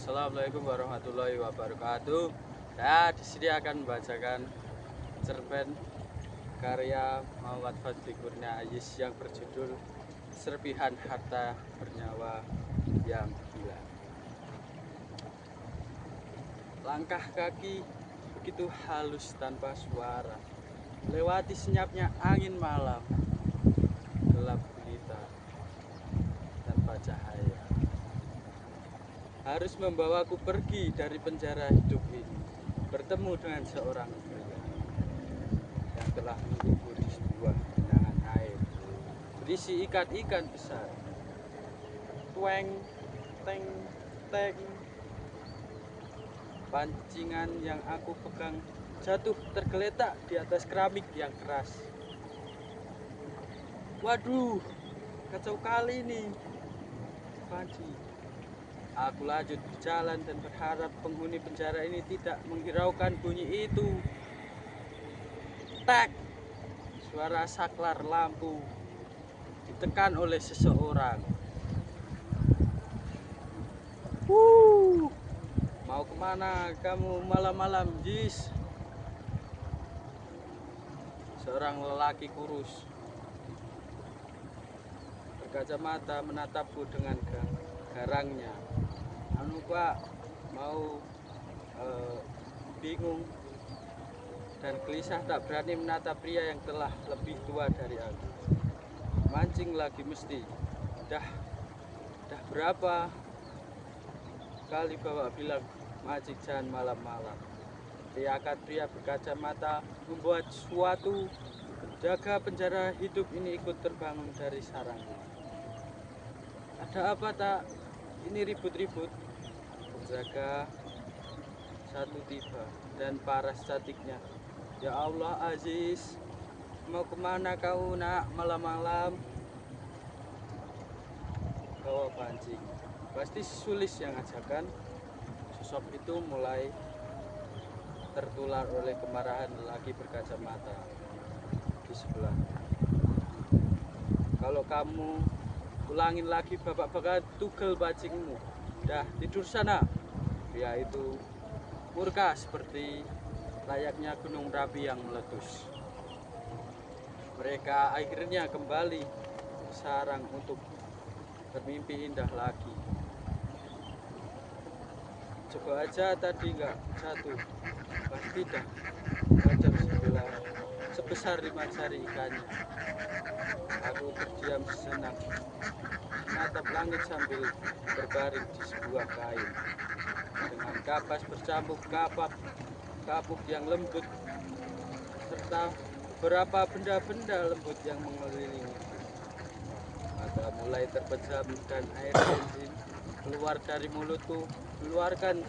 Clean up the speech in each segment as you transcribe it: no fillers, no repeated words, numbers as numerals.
Assalamualaikum warahmatullahi wabarakatuh. Saya di sini akan membacakan cerpen karya Muhammad Fadli Kurnia Ayis yang berjudul Serpihan Harta Bernyawa yang Gila. Langkah kaki begitu halus tanpa suara, lewati senyapnya angin malam, gelap gulita tanpa cahaya. Harus membawaku pergi dari penjara hidup ini, bertemu dengan seorang pria yang telah menunggu di sebuah genangan air berisi ikan-ikan besar. Tweng, teng, teng. Pancingan yang aku pegang jatuh tergeletak di atas keramik yang keras. Waduh, kacau kali ini panci. Aku lanjut berjalan dan berharap penghuni penjara ini tidak menghiraukan bunyi itu. Tak, suara saklar lampu ditekan oleh seseorang. Mau kemana kamu malam-malam, Jis? Seorang lelaki kurus berkacamata menatapku dengan garangnya. Anu Pak, mau bingung dan gelisah tak berani menatap pria yang telah lebih tua dari aku. Mancing lagi mesti. Dah berapa kali bapak bilang mancing jangan malam-malam. Teriakan pria berkacamata membuat suatu jaga penjara hidup ini ikut terbangun dari sarangnya. Ada apa tak? Ini ribut-ribut. Penjaga satu tiba dan paras cantiknya. Ya Allah Aziz, mau kemana kau nak malam-malam? Bawa pancing. Pasti Sulis yang ajakan. Sosok itu mulai tertular oleh kemarahan lelaki berkacamata di sebelah. Kalau kamu ulangin lagi, bapak bakal tugel pancingmu. Dah tidur sana. Pria itu murka seperti layaknya gunung Merapi yang meletus. Mereka akhirnya kembali ke sarang untuk bermimpi indah lagi. Coba aja tadi nggak jatuh, pasti dah tajam sebelah sebesar 5 jari ikannya. Aku terdiam sejenak, menatap langit sambil berbaring di sebuah kain dengan kapas bercampur kapuk yang lembut serta beberapa benda-benda lembut yang mengelilingi. Mata mulai terpejam dan air bensin keluar dari mulutku, mengeluarkan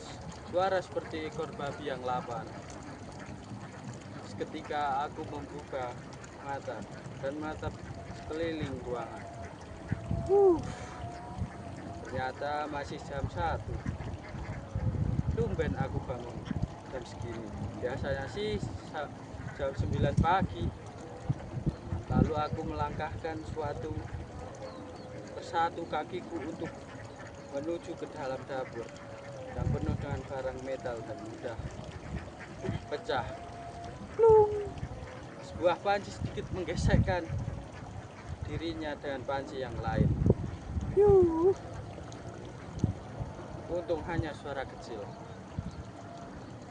suara seperti ekor babi yang lapar. Seketika aku membuka mata dan menatap sekeliling ruangan. Ternyata masih jam 1. Tumben aku bangun jam segini. Biasanya sih jam 9 pagi. Lalu aku melangkahkan suatu persatu kakiku untuk menuju ke dalam dapur yang penuh dengan barang metal dan mudah pecah. Plung. Sebuah panci sedikit menggesekkan dirinya dengan panci yang lain. Untung hanya suara kecil.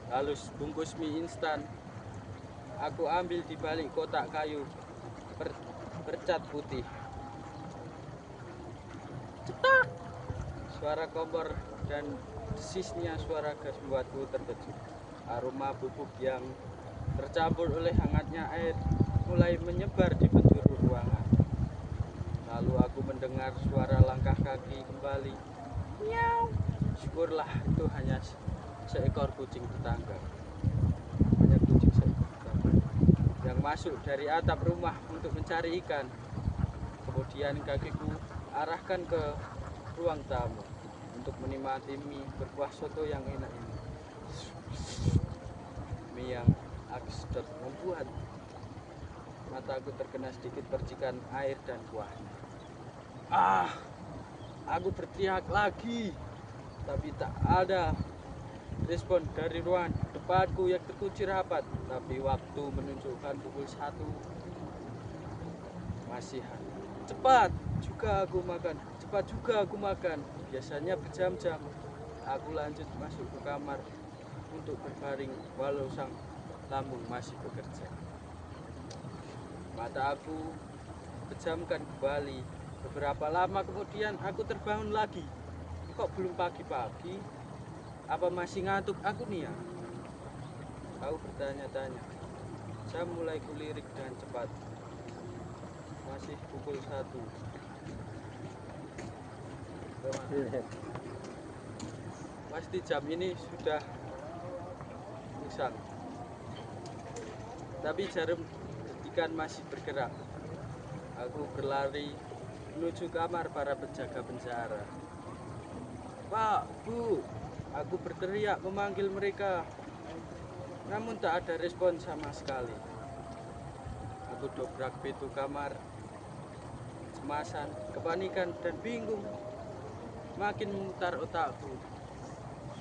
Lalu sebungkus mie instan aku ambil di balik kotak kayu bercat putih. Cetak! Suara kompor dan desisnya suara gas membuatku terkejut. Aroma bubuk yang tercampur oleh hangatnya air mulai menyebar di penjuru ruangan. Lalu aku mendengar suara langkah kaki kembali. Miau. Syukurlah itu hanya seekor kucing tetangga. Banyak kucing seekor tetangga yang masuk dari atap rumah untuk mencari ikan. Kemudian kakiku arahkan ke ruang tamu untuk menikmati mie berkuah soto yang enak ini. Mie yang sedap membuat mataku terkena sedikit percikan air dan kuahnya. Aku berteriak lagi. tapi tak ada respon dari ruangan depanku yang terkunci rapat. Tapi waktu menunjukkan pukul 1 masih cepat juga aku makan. Biasanya berjam-jam aku lanjut masuk ke kamar untuk berbaring walau sang lambung masih bekerja. Mata aku pejamkan kembali. Beberapa lama kemudian aku terbangun lagi. Kok belum pagi-pagi? Apa masih ngantuk aku nih ya? Aku bertanya-tanya. Jam mulai kulirik dengan cepat. Masih pukul 1. Pasti jam ini sudah usang. Tapi jarum ikan masih bergerak. Aku berlari menuju kamar para penjaga penjara. Pak, Bu, aku berteriak memanggil mereka. Namun tak ada respon sama sekali. Aku dobrak pintu kamar. Cemasan, kepanikan, dan bingung makin memutar otakku.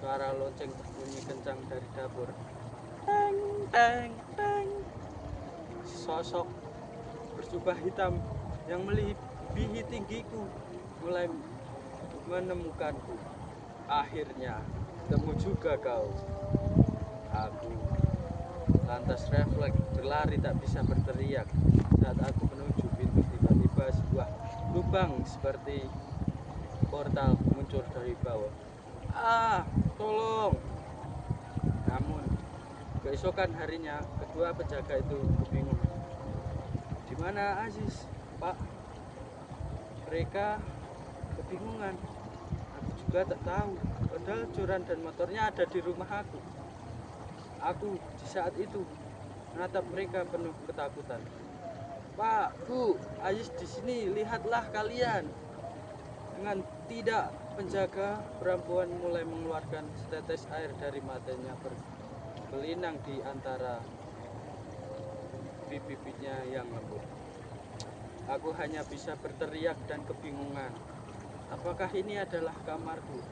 Suara lonceng berbunyi kencang dari dapur. Teng, teng, teng. Sosok berjubah hitam yang melebihi tinggiku mulai menemukanku. Akhirnya, temu juga kau. Aku lantas refleks berlari tak bisa berteriak. Saat aku menuju pintu, tiba-tiba sebuah lubang seperti portal muncul dari bawah. Tolong! Namun, keesokan harinya, kedua penjaga itu kebingungan. Di mana Aziz, Pak? Mereka kebingungan. Aku juga tak tahu. Padahal joran dan motornya ada di rumah aku. Aku di saat itu menatap mereka penuh ketakutan. Pak, Bu, Aziz di sini, lihatlah kalian. Dengan tidak, penjaga perempuan mulai mengeluarkan setetes air dari matanya berlinang di antara bibirnya yang lembut. Aku hanya bisa berteriak dan kebingungan. Apakah ini adalah karmaku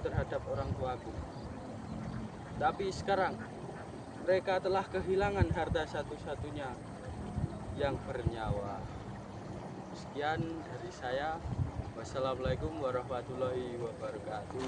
terhadap orang tuaku? Tapi sekarang mereka telah kehilangan harta satu-satunya yang bernyawa. Sekian dari saya. Wassalamualaikum warahmatullahi wabarakatuh.